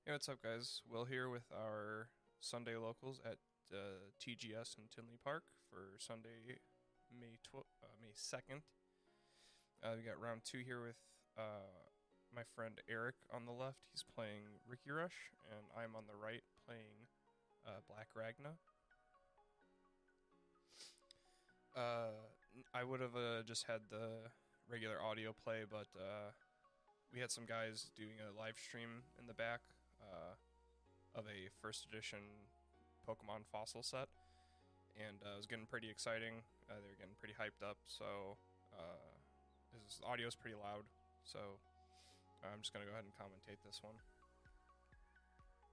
Hey, what's up, guys? Will here with our Sunday locals at TGS in Tinley Park for Sunday, May 2nd. We got round two here with my friend Eric on the left. He's playing Ricky Rush, and I'm on the right playing Black Ragna. I would have just had the regular audio play, but we had some guys doing a live stream in the back of a first edition Pokemon fossil set, and it was getting pretty exciting. They were getting pretty hyped up, so his audio is pretty loud, so I'm just going to go ahead and commentate this one.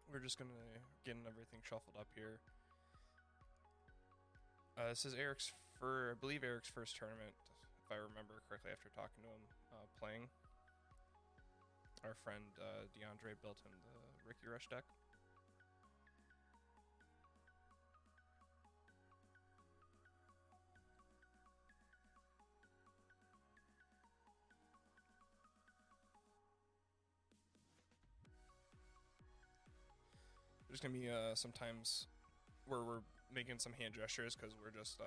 We're just going to get everything shuffled up here. This is I believe Eric's first tournament, if I remember correctly after talking to him, playing. Our friend DeAndre built him the Ricky Rush deck. There's gonna be some times where we're making some hand gestures because we're just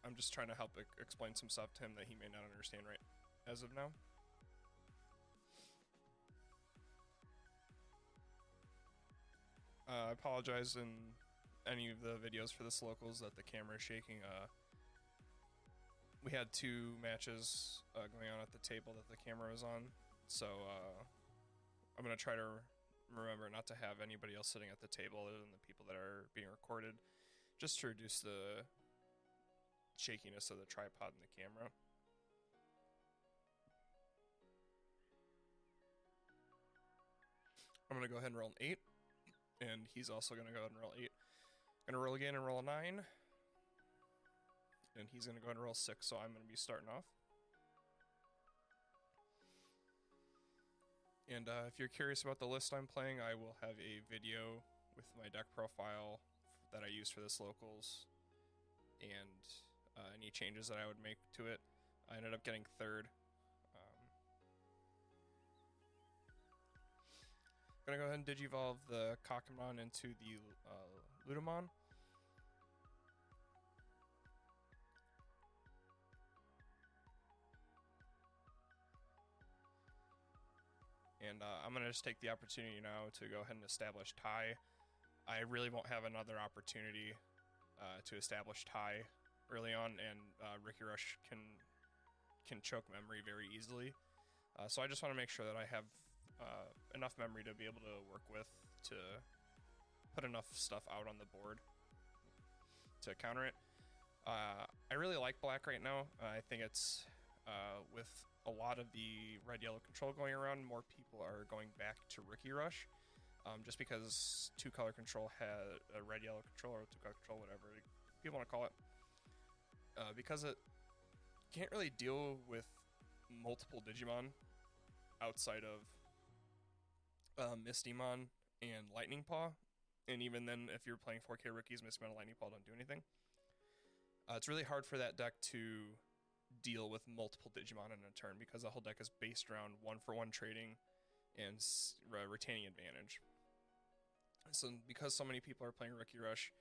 I'm just trying to help explain some stuff to him that he may not understand right as of now. I apologize in any of the videos for this locals that the camera is shaking. We had two matches going on at the table that the camera was on, so I'm gonna try to remember not to have anybody else sitting at the table other than the people that are being recorded, just to reduce the shakiness of the tripod and the camera. I'm gonna go ahead and roll an 8, and he's also gonna go ahead and roll 8. Gonna roll again and roll a 9, and he's gonna go ahead and roll 6, so I'm gonna be starting off. And if you're curious about the list I'm playing, I will have a video with my deck profile that I use for this locals, and any changes that I would make to it. I ended up getting third. Gonna go ahead and Digivolve the Kakamon into the Ludamon. And I'm going to just take the opportunity now to go ahead and establish tie. I really won't have another opportunity to establish tie early on, and Ricky Rush can choke memory very easily. So I just want to make sure that I have enough memory to be able to work with to put enough stuff out on the board to counter it. I really like black right now. I think it's with a lot of the red-yellow control going around, more people are going back to Ricky Rush, just because two-color control had a red-yellow control, or two-color control, whatever people want to call it, because it can't really deal with multiple Digimon outside of Mistymon and Lightning Paw, and even then, if you're playing 4K rookies, Mistymon and Lightning Paw don't do anything. It's really hard for that deck to deal with multiple Digimon in a turn because the whole deck is based around 1-for-1 trading and retaining advantage. So because so many people are playing Ricky Rush,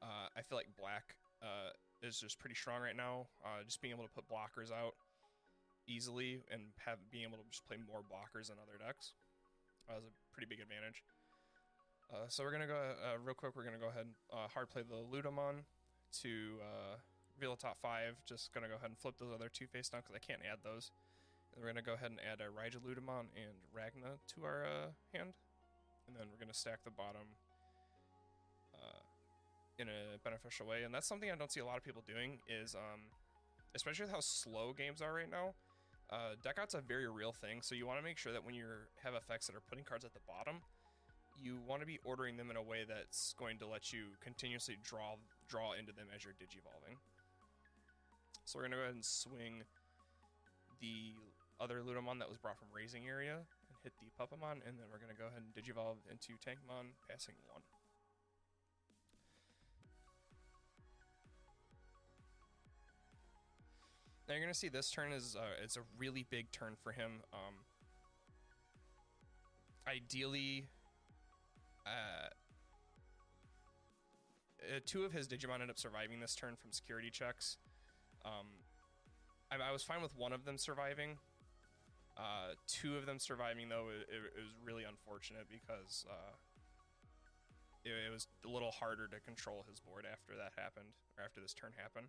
I feel like black is just pretty strong right now. Just being able to put blockers out easily and being able to just play more blockers than other decks is a pretty big advantage. So we're gonna go real quick. We're gonna go ahead and hard play the Ludamon to reveal the top 5. Just gonna go ahead and flip those other two face down because I can't add those. And we're gonna go ahead and add a Ragnaloardmon and Ragna to our hand, and then we're gonna stack the bottom in a beneficial way. And that's something I don't see a lot of people doing. Is especially with how slow games are right now, deck out's a very real thing. So you want to make sure that when you have effects that are putting cards at the bottom, you want to be ordering them in a way that's going to let you continuously draw into them as you're digivolving. So we're going to go ahead and swing the other Ludamon that was brought from Raising Area and hit the Puppamon, and then we're going to go ahead and Digivolve into Tankmon, passing 1. Now you're going to see this turn is it's a really big turn for him. I ideally, two of his Digimon ended up surviving this turn from security checks. I was fine with one of them surviving. Two of them surviving, though, it was really unfortunate because it was a little harder to control his board after that happened, or after this turn happened.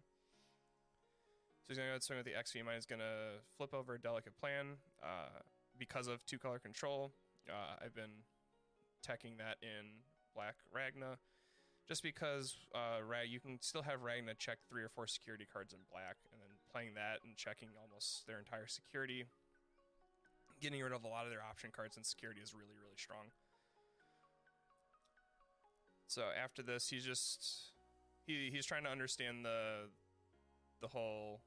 So he's going to go ahead and swing with the XV-Mine. He's going to flip over a Delicate Plan. Because of 2-color control, I've been teching that in black Ragna, just because you can still have Ragna check 3 or 4 security cards in black, and then playing that and checking almost their entire security, getting rid of a lot of their option cards in security is really, really strong. So after this, he's trying to understand the whole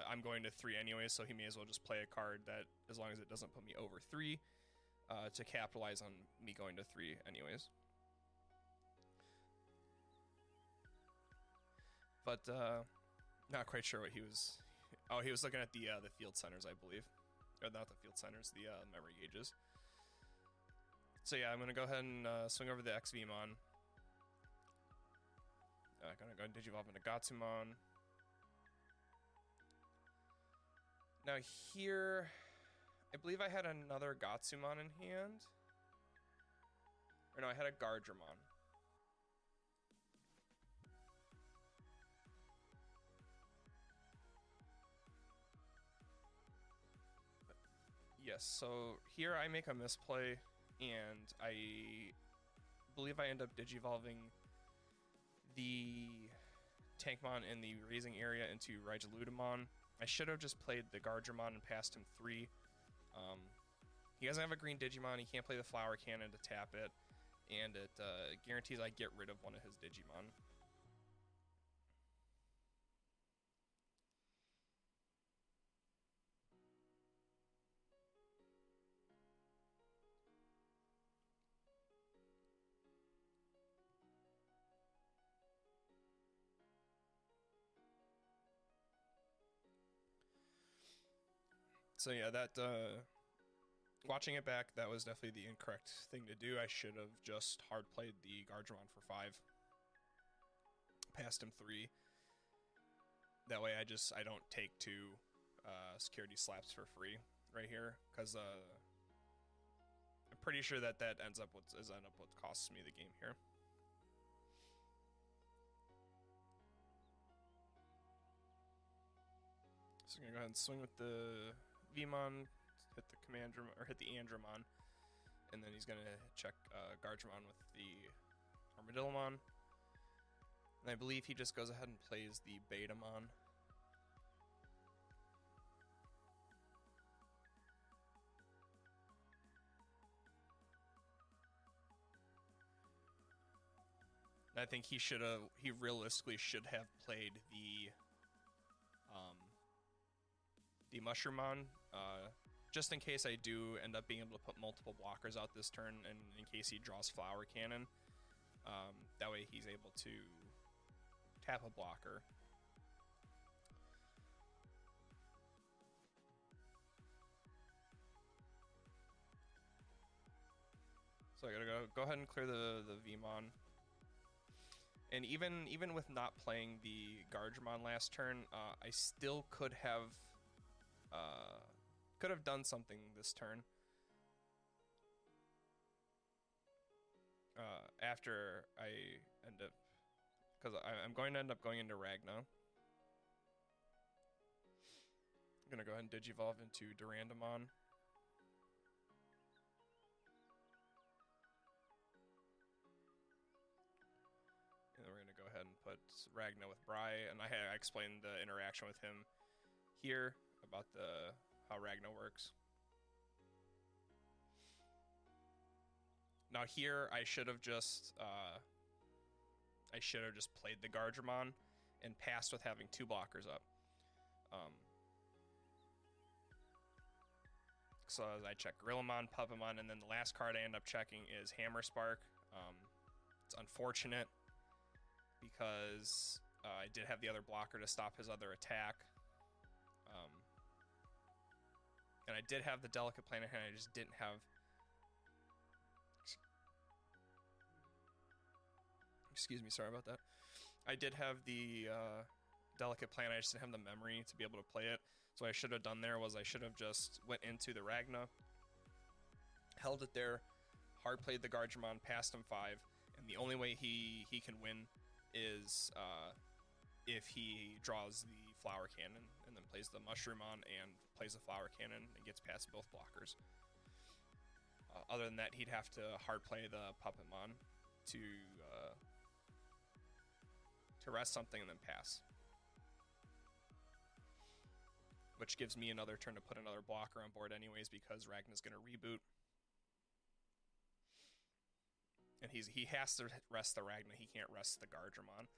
I'm going to 3 anyway, so he may as well just play a card that, as long as it doesn't put me over 3, to capitalize on me going to 3 anyways. But not quite sure what he was. Oh, he was looking at the field centers, I believe. Or not the field centers, the memory gauges. So yeah, I'm gonna go ahead and swing over the XVmon. Gonna go and Digivolve into Gatsumon. Now here, I believe I had another Gatsumon in hand. Or no, I had a Gardramon. Yes, so here I make a misplay, and I believe I end up Digivolving the Tankmon in the raising area into Ragnaloardmon. I should have just played the Gardramon and passed him 3. He doesn't have a green Digimon, he can't play the Flower Cannon to tap it, and it guarantees I get rid of one of his Digimon. So yeah, that watching it back, that was definitely the incorrect thing to do. I should have just hard played the Gardramon for 5, passed him 3. That way, I don't take 2 security slaps for free right here, because I'm pretty sure that ends up what costs me the game here. So I'm gonna go ahead and swing with the Vmon, hit the hit the Andromon, and then he's gonna check Gardramon with the Armadillomon. And I believe he just goes ahead and plays the Betamon. And I think he realistically should have played the Mushroomon, just in case I do end up being able to put multiple blockers out this turn, and in case he draws Flower Cannon. That way he's able to tap a blocker. So I gotta go ahead and clear the Vmon. And even with not playing the Gardramon last turn, I still could have done something this turn. After I end up, because I'm going to end up going into Ragna. I'm gonna go ahead and Digivolve into Durandamon. And then we're gonna go ahead and put Ragna with Bry, and I explained the interaction with him here about how Ragna works. Now here I should have just played the Gardramon and passed with having 2 blockers up. So as I check Gorillamon, Puppamon, and then the last card I end up checking is Hammer Spark. It's unfortunate because I did have the other blocker to stop his other attack. And I did have the Delicate Plan in hand, I just didn't have Excuse me, sorry about that. I did have the delicate plan, I just didn't have the memory to be able to play it. So what I should have done there was I should have just went into the Ragna, held it there, hard played the Gargemon, passed him 5, and the only way he can win is if he draws the Flower Cannon and then plays the Mushroom on and plays the Flower Cannon and gets past both blockers. Other than that, he'd have to hard play the Puppetmon to rest something and then pass. Which gives me another turn to put another blocker on board anyways, because Ragna's going to reboot. And he has to rest the Ragna, he can't rest the Gargemon.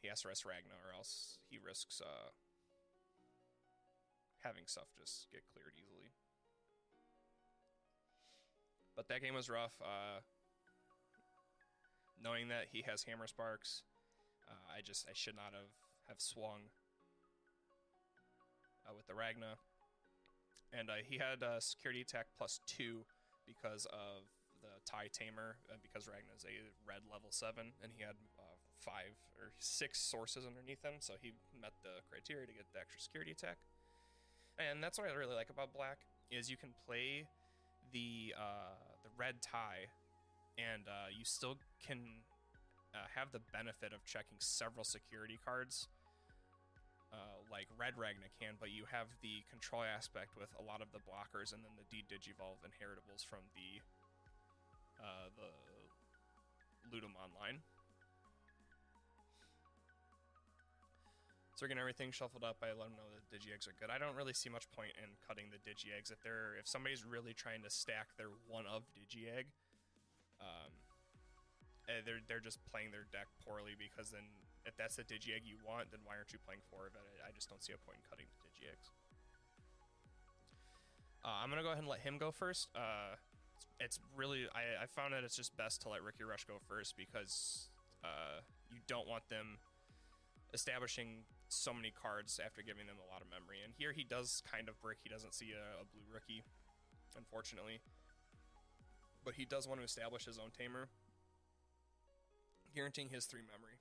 He has to rest Ragna or else he risks having stuff just get cleared easily. But that game was rough. Knowing that he has Hammer Sparks, I should not have swung with the Ragna. And he had security attack +2 because of the TIE Tamer, because Ragna's a red level 7, and he had 5 or 6 sources underneath him, so he met the criteria to get the extra security attack. And that's what I really like about Black, is you can play the red TIE, and you still can have the benefit of checking several security cards, like Red Ragna can, but you have the control aspect with a lot of the blockers, and then the D-Digivolve inheritables from the Ludamon line. So we're getting everything shuffled up. I let them know that Digi-Eggs are good. I don't really see much point in cutting the Digi-Eggs. If somebody's really trying to stack their one of Digi-Egg, they're just playing their deck poorly, because then if that's the Digi-Egg you want, then why aren't you playing 4 of it? I just don't see a point in cutting the Digi-Eggs. I'm going to go ahead and let him go first. It's really, I found that it's just best to let Ricky Rush go first, because you don't want them establishing so many cards after giving them a lot of memory. And here he does kind of brick. He doesn't see a blue rookie, unfortunately. But he does want to establish his own Tamer, guaranteeing his 3 memory.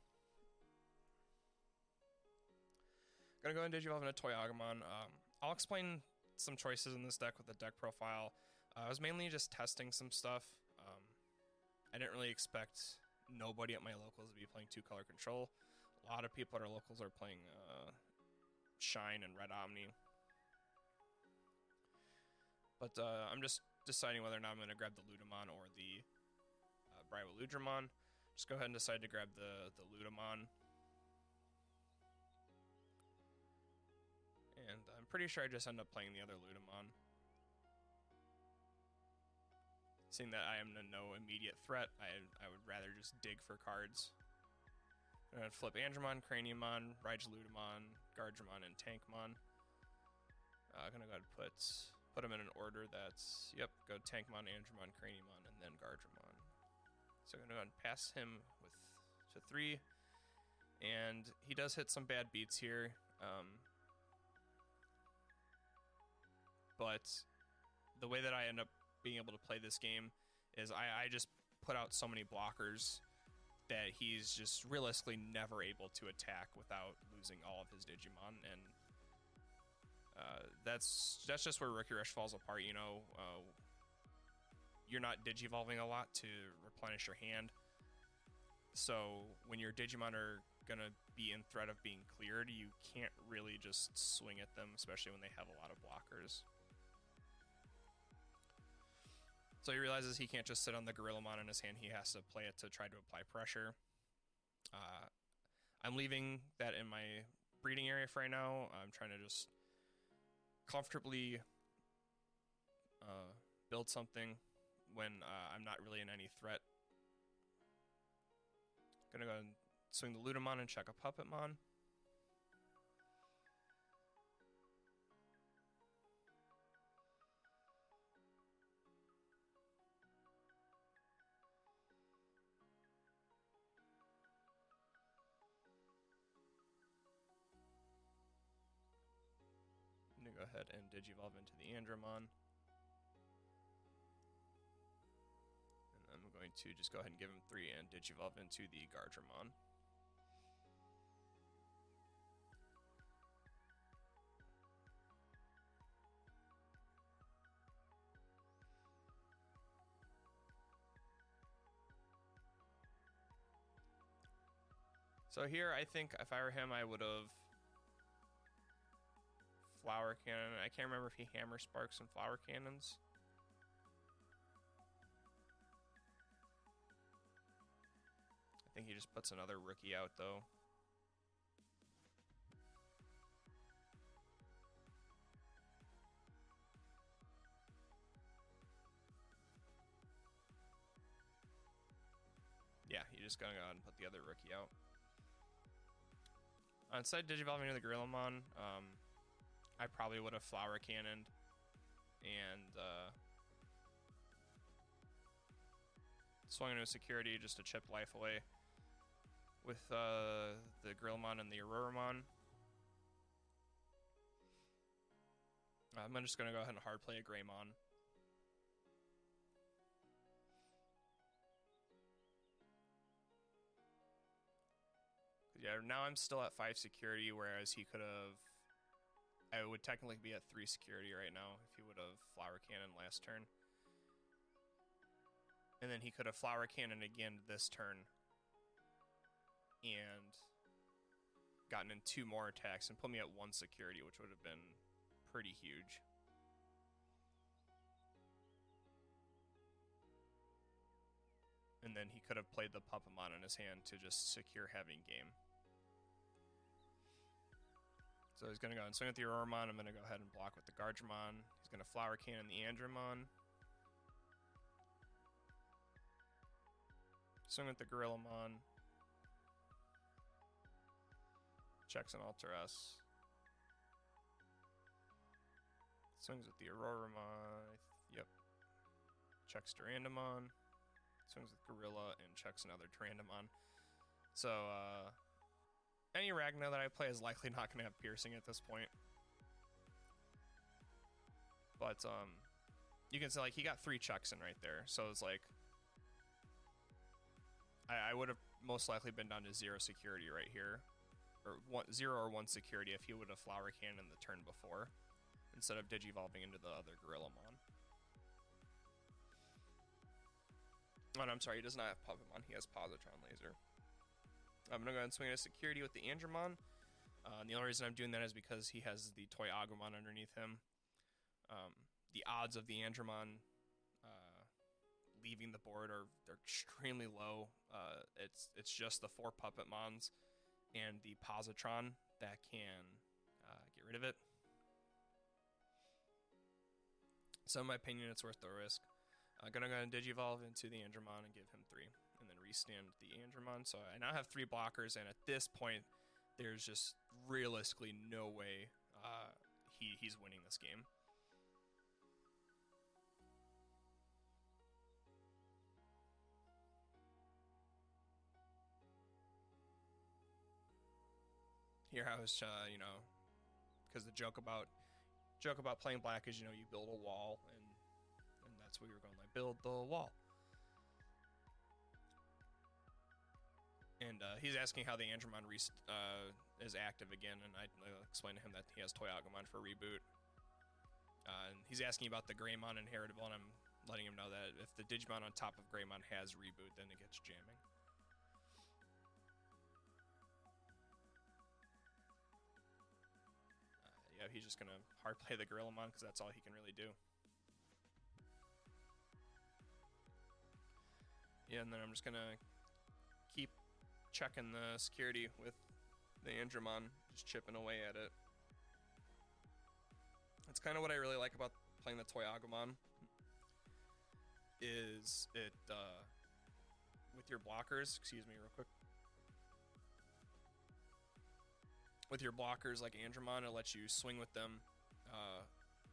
Gonna go and Digivolve into Toyagamon. I'll explain some choices in this deck with the deck profile. I was mainly just testing some stuff. I didn't really expect nobody at my locals to be playing 2-color control. A lot of people at our locals are playing Shine and Red Omni. But I'm just deciding whether or not I'm going to grab the Ludamon or the Bribeludramon. Just go ahead and decide to grab the Ludamon. And I'm pretty sure I just end up playing the other Ludamon. Seeing that I am no immediate threat, I would rather just dig for cards. I'm going to flip Andromon, Craniumon, Ragnaloardmon, Gargemon, and Tankmon. I'm going to go ahead and put them in an order that's, yep, go Tankmon, Andromon, Craniumon, and then Gargemon. So I'm going to go ahead and pass him to 3. And he does hit some bad beats here. But the way that I end up being able to play this game is I just put out so many blockers that he's just realistically never able to attack without losing all of his Digimon, and that's just where Ricky Rush falls apart. You know, you're not Digivolving a lot to replenish your hand, so when your Digimon are gonna be in threat of being cleared, you can't really just swing at them, especially when they have a lot of blockers. So he realizes he can't just sit on the Gorillamon in his hand, he has to play it to try to apply pressure. I'm leaving that in my breeding area for right now. I'm trying to just comfortably build something when I'm not really in any threat. Gonna go and swing the Ludamon and check a Puppetmon. Go ahead and Digivolve into the Andromon. And I'm going going to just go ahead and give him 3 and Digivolve into the Gardramon. So here, I think if I were him, I would have Flower Cannon. I can't remember if he Hammer Sparks and Flower Cannons. I think he just puts another rookie out, though. Yeah, he's just gonna go ahead and put the other rookie out. Instead of Digivolving into the Gorillamon, I probably would have Flower Cannoned and swung into a security just to chip life away with the Gorillamon and the Auroramon. I'm just going to go ahead and hard play a Greymon. Yeah, now I'm still at 5 security, whereas he could have... I would technically be at 3 security right now if he would have Flower Cannon last turn. And then he could have Flower Cannon again this turn. And gotten in 2 more attacks and put me at 1 security, which would have been pretty huge. And then he could have played the Puppamon in his hand to just secure having game. So he's going to go and swing with the Auroramon. I'm going to go ahead and block with the Gardramon. He's going to Flower Cannon the Andromon. Swing with the Gorillamon. Checks an Alter S. Swings with the Auroramon. Yep. Checks Durandamon. Swings with Gorilla and checks another Durandamon. So, any Ragna that I play is likely not going to have Piercing at this point. But, you can say, like, he got 3 checks in right there. So it's like, I would have most likely been down to 0 security right here. Or 0 or 1 security if he would have Flower Cannon the turn before. Instead of Digivolving into the other Gorillamon. Oh, no, I'm sorry, he does not have Puppamon. He has Positron Laser. I'm going to go ahead and swing at security with the Andromon. The only reason I'm doing that is because he has the Toy Agumon underneath him. The odds of the Andromon leaving the board they're extremely low. It's just the 4 Puppetmons and the Positron that can get rid of it. So in my opinion, it's worth the risk. I'm going to go ahead and Digivolve into the Andromon and give him 3. And then restand the Andromon. So I now have 3 blockers, and at this point, there's just realistically no way he's winning this game. Here I was, because the joke about playing black is, you build a wall, and that's what we were going, like, build the wall. And he's asking how the Andromon is active again, and I explained to him that he has Toy Agumon for reboot. And he's asking about the Greymon inheritable, and I'm letting him know that if the Digimon on top of Greymon has reboot, then it gets jamming. Yeah, he's just going to hard play the Gorillamon because that's all he can really do. Yeah, and then I'm just going to keep checking the security with the Andromon, just chipping away at it. That's kind of what I really like about playing the Toy Agumon, is it, with your blockers, excuse me real quick, with your blockers like Andromon, it lets you swing with them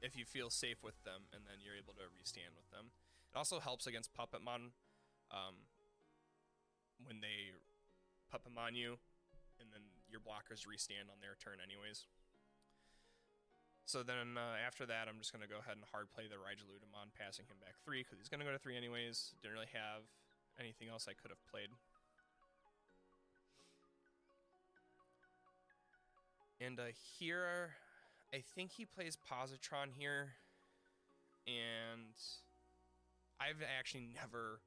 if you feel safe with them, and then you're able to restand with them. It also helps against Puppetmon when they Puppamon you, and then your blockers restand on their turn anyways. So then after that, I'm just going to go ahead and hard play the Ragnaloardmon, passing him back 3, because he's going to go to 3 anyways. Didn't really have anything else I could have played. And here, I think he plays Positron here, and I've actually never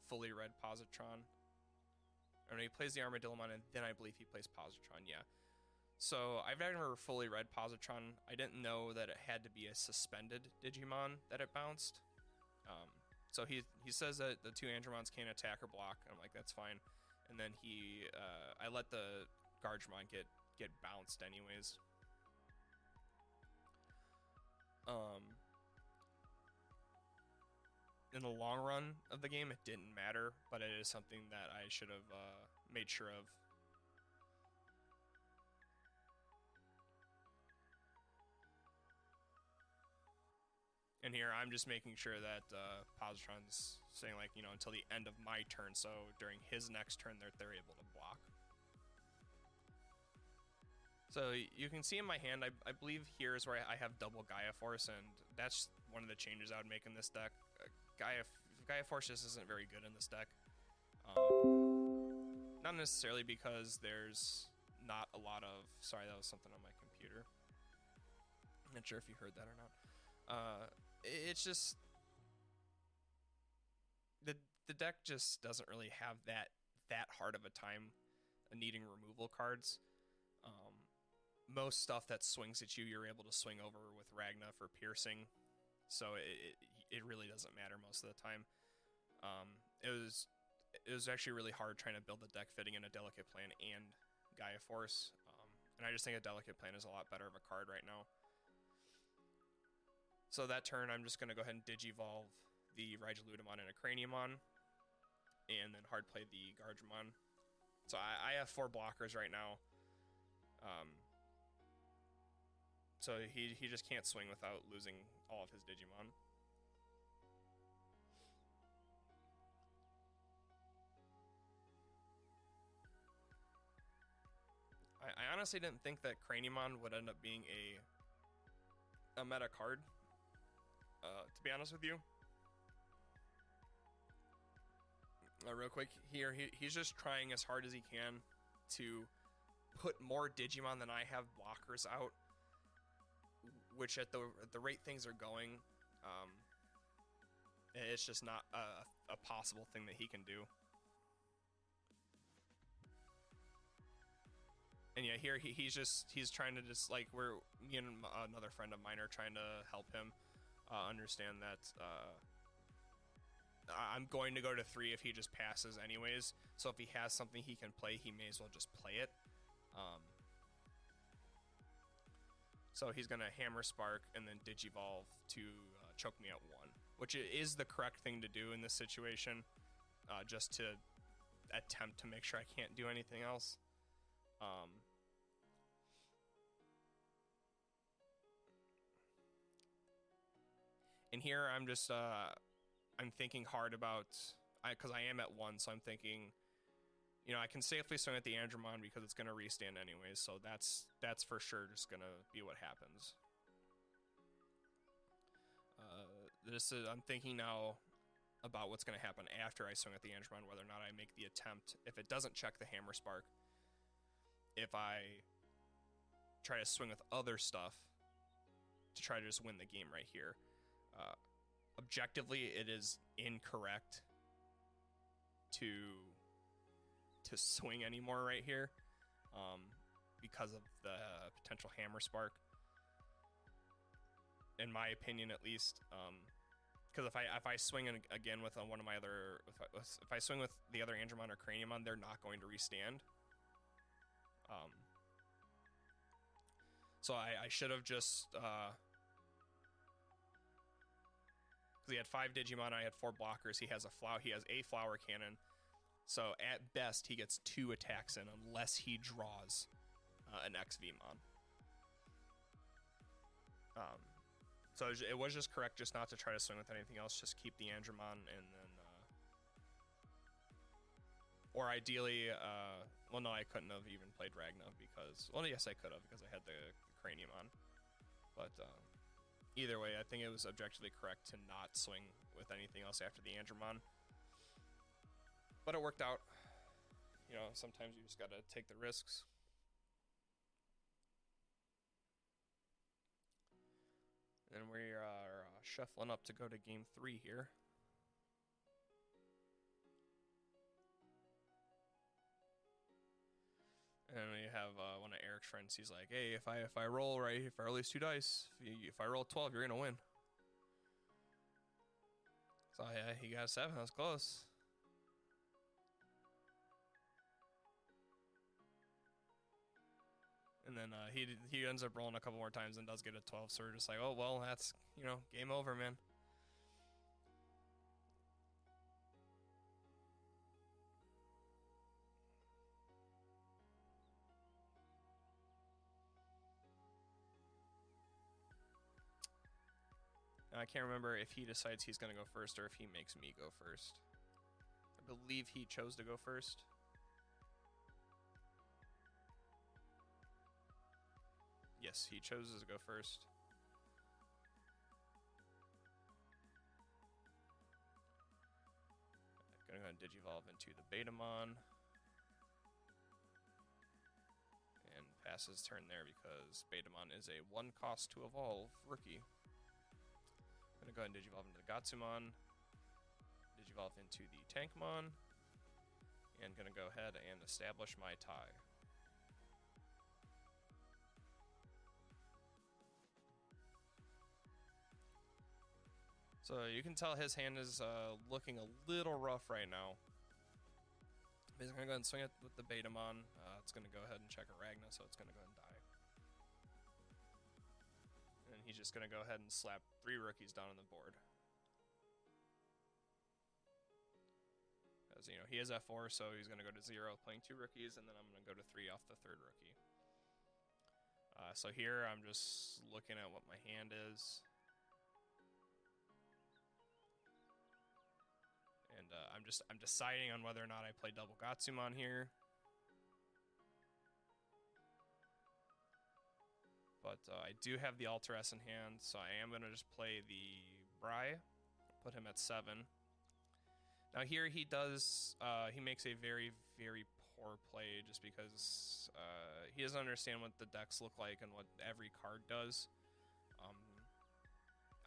fully read Positron. Or no, he plays the Armadillomon, and then I believe he plays Positron, yeah. So I've never fully read Positron. I didn't know that it had to be a suspended Digimon that it bounced. So he says that the two Andromons can't attack or block. I'm like, that's fine. And then I let the Gargemon get bounced anyways. In the long run of the game, it didn't matter, but it is something that I should have made sure of. And here, I'm just making sure that Positron's saying, like, you know, until the end of my turn, so during his next turn, they're able to block. So you can see in my hand, I believe here is where I have double Gaia Force, and that's one of the changes I would make in this deck. Gaia Force just isn't very good in this deck. Not necessarily because there's not a lot of... Sorry, that was something on my computer. Not sure if you heard that or not. It's just... The deck just doesn't really have that hard of a time needing removal cards. Most stuff that swings at you, you're able to swing over with Ragna for piercing. So it really doesn't matter most of the time. It was actually really hard trying to build the deck fitting in a Delicate Plan and Gaia Force. And I just think a Delicate Plan is a lot better of a card right now. So that turn, I'm just going to go ahead and Digivolve the Ragnaloardmon and a Craniumon, and then hard play the Gargemon. So I have 4 blockers right now. So he just can't swing without losing all of his Digimon. I honestly didn't think that Craniumon would end up being a meta card, to be honest with you. Real quick here, he's just trying as hard as he can to put more Digimon than I have blockers out, which at the rate things are going, it's just not a possible thing that he can do. And yeah, here he's trying to just, like, me and another friend of mine are trying to help him understand that I'm going to go to 3 if he just passes anyways. So if he has something he can play, he may as well just play it. So he's going to Hammer Spark and then Digivolve to choke me at 1, which is the correct thing to do in this situation, just to attempt to make sure I can't do anything else. And here I'm just I'm thinking hard about, because I am at 1, so I'm thinking, you know, I can safely swing at the Andromon because it's going to restand anyways, so that's for sure just going to be what happens. I'm thinking now about what's going to happen after I swing at the Andromon, whether or not I make the attempt. If it doesn't check the Hammer Spark, if I try to swing with other stuff to try to just win the game right here. Objectively, it is incorrect to swing anymore right here, because of the potential Hammer Spark, in my opinion at least. Because if I swing again with one of my other, if I swing with the other Andromon or Craniumon, they're not going to restand. So I should have just he had 5 Digimon, I had 4 blockers. He has a Flower Cannon. So at best, he gets 2 attacks in unless he draws an XVmon. So it was just correct just not to try to swing with anything else. Just keep the Andromon, and then... or ideally... well, no, I couldn't have even played Ragna because... Well, yes, I could have because I had the Craniumon. But... either way, I think it was objectively correct to not swing with anything else after the Andromon. But it worked out. You know, sometimes you just gotta take the risks. And we are shuffling up to go to game 3 here. And we have one of Eric's friends. He's like, "Hey, if I roll right, if I roll these 2 dice, if I roll 12, you're gonna win." So yeah, he got a 7. That was close. And then he ends up rolling a couple more times and does get a 12. So we're just like, oh well, that's, you know, game over, man. I can't remember if he decides he's going to go first or if he makes me go first. I believe he chose to go first. Yes, he chose to go first. I'm going to go ahead and Digivolve into the Betamon. And pass his turn there because Betamon is a 1 cost to evolve rookie. I'm going to go ahead and Digivolve into the Gatsumon, Digivolve into the Tankmon, and going to go ahead and establish my tie. So you can tell his hand is looking a little rough right now. He's going to go ahead and swing it with the Betamon. It's going to go ahead and check a Ragna, so it's going to go ahead and die. And he's just going to go ahead and slap 3 rookies down on the board. As you know, he has F4, so he's going to go to 0, playing 2 rookies, and then I'm going to go to 3 off the 3rd rookie. So here I'm just looking at what my hand is. And I'm deciding on whether or not I play double Gatsumon here. But I do have the Alteress in hand, so I am going to just play the Bry, put him at 7. Now here he does, he makes a very, very poor play just because he doesn't understand what the decks look like and what every card does.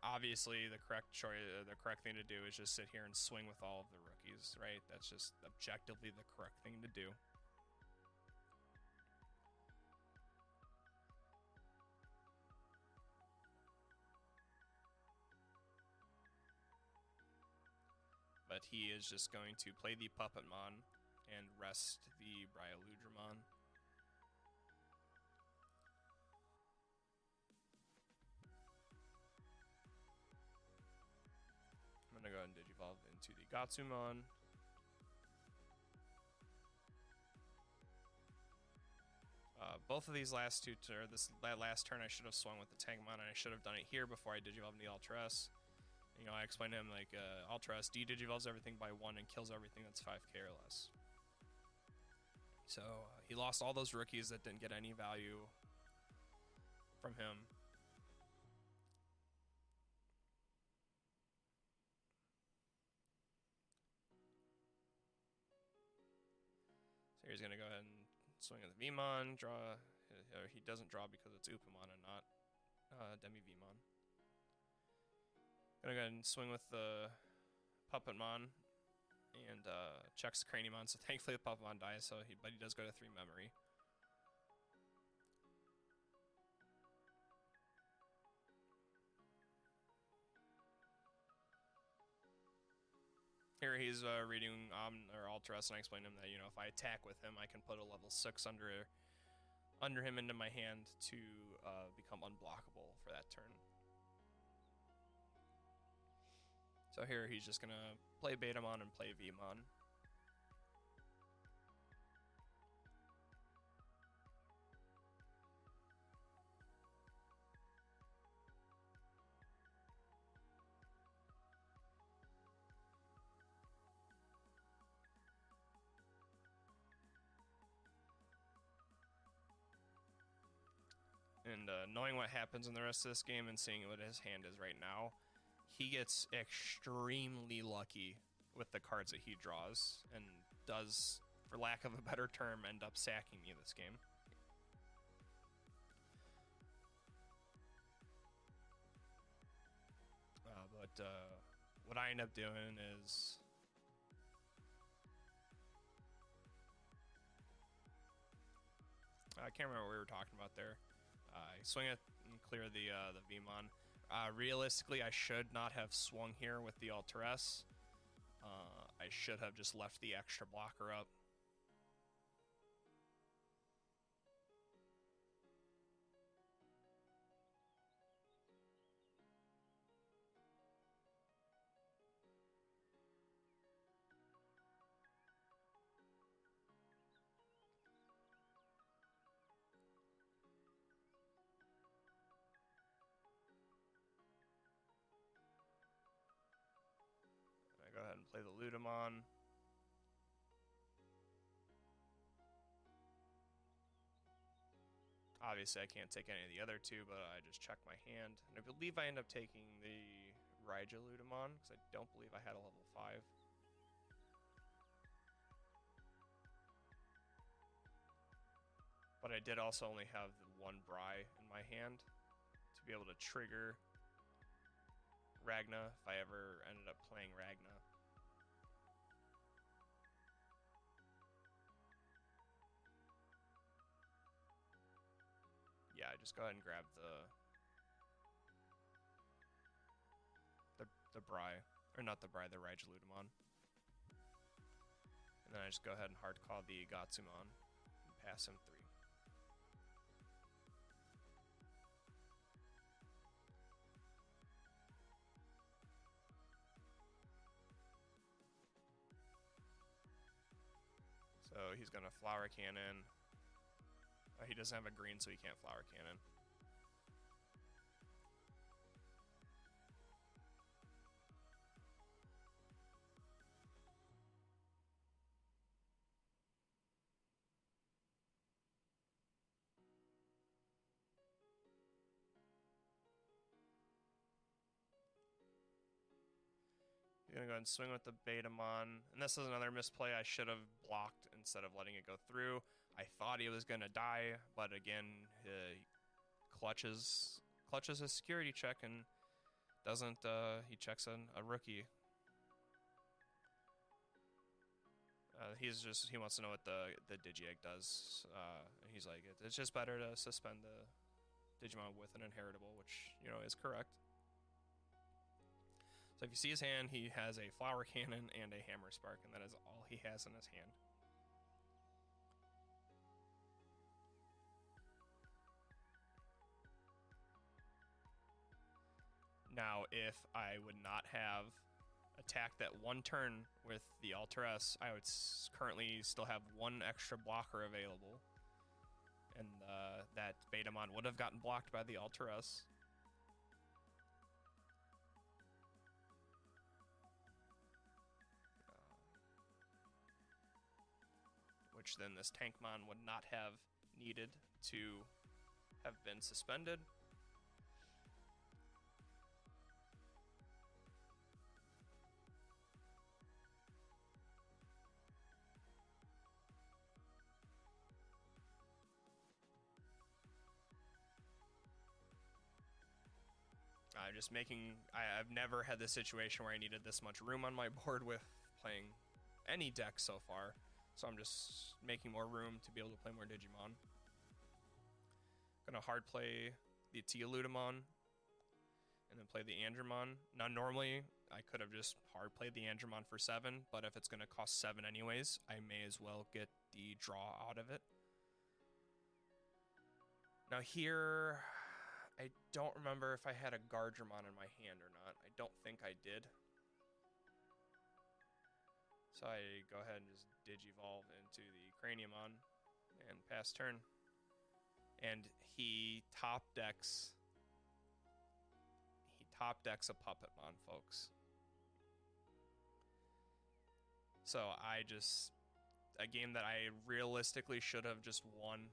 Obviously, the correct thing to do is just sit here and swing with all of the rookies, right? That's just objectively the correct thing to do. But he is just going to play the Puppetmon and rest the Ragnaloardmon. I'm going to go ahead and Digivolve into the Gatsumon. Both of these last two, that last turn I should have swung with the Tankmon, and I should have done it here before I Digivolved into the Alteress. You know, I explained to him, like, Alteress de-digivolves everything by 1 and kills everything that's 5k or less. So, he lost all those rookies that didn't get any value from him. So he's going to go ahead and swing at the Vmon, draw. He doesn't draw because it's Upamon and not Demi-Vmon. Gonna go ahead and swing with the Puppetmon and checks the Craniumon, so thankfully the Puppetmon dies, but he does go to 3 memory. Here he's reading or Alteress, and I explained to him that, you know, if I attack with him, I can put a level 6 under him into my hand to become unblockable for that turn. So here he's just gonna play Betamon and play Vmon. And knowing what happens in the rest of this game and seeing what his hand is right now, he gets extremely lucky with the cards that he draws, and does, for lack of a better term, end up sacking me this game. But what I end up doing is I can't remember what we were talking about there. I swing it and clear the Vmon. Realistically, I should not have swung here with the Alteress. I should have just left the extra blocker up. Go ahead and play the Ludamon. Obviously, I can't take any of the other two, but I just check my hand. And I believe I end up taking the Ragnaloardmon, because I don't believe I had a level 5. But I did also only have the one Bry in my hand to be able to trigger Ragna if I ever ended up playing Ragna. Yeah, just go ahead and grab the Bry, or not the Bry, the Ragnaloardmon. And then I just go ahead and hard call the Gatsumon and pass him 3. So he's going to Flower Cannon. He doesn't have a green, so he can't Flower Cannon. You're going to go ahead and swing with the Betamon. And this is another misplay. I should have blocked instead of letting it go through. I thought he was going to die, but again, he clutches a security check and doesn't, he checks a rookie. He wants to know what the Digi-Egg does. He's like, it's just better to suspend the Digimon with an inheritable, which, is correct. So if you see his hand, he has a Flower Cannon and a Hammer Spark, and that is all he has in his hand. Now, if I would not have attacked that one turn with the Alteress, I would currently still have one extra blocker available, and that Betamon would have gotten blocked by the Alteress. Which then this Tankmon would not have needed to have been suspended. I've never had this situation where I needed this much room on my board with playing any deck so far. So I'm just making more room to be able to play more Digimon. Gonna hard play the Ludamon and then play the Andromon. Now normally I could have just hard played the Andromon for 7, but if it's gonna cost 7 anyways, I may as well get the draw out of it. Now here, I don't remember if I had a Gardramon in my hand or not. I don't think I did. So I go ahead and just Digivolve into the Craniumon and pass turn. And he top decks a Puppetmon, folks. So a game that I realistically should have just won,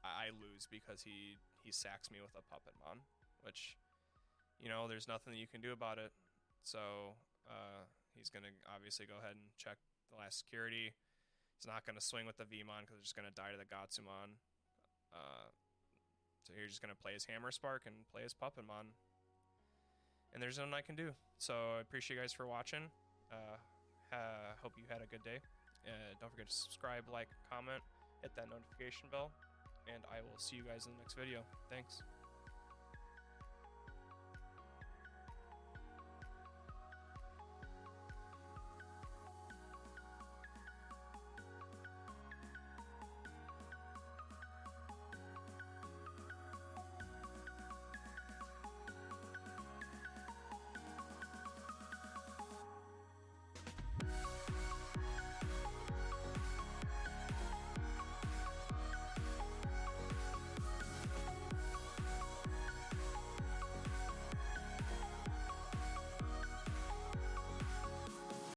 I lose because he sacks me with a Puppetmon, which, there's nothing that you can do about it. So He's going to obviously go ahead and check the last security. He's not going to swing with the Vmon because it's just going to die to the Gatsumon. So you're just going to play his Hammer Spark and play his Puppetmon. And there's nothing I can do. So I appreciate you guys for watching. Hope you had a good day. Don't forget to subscribe, like, comment, hit that notification bell. And I will see you guys in the next video. Thanks.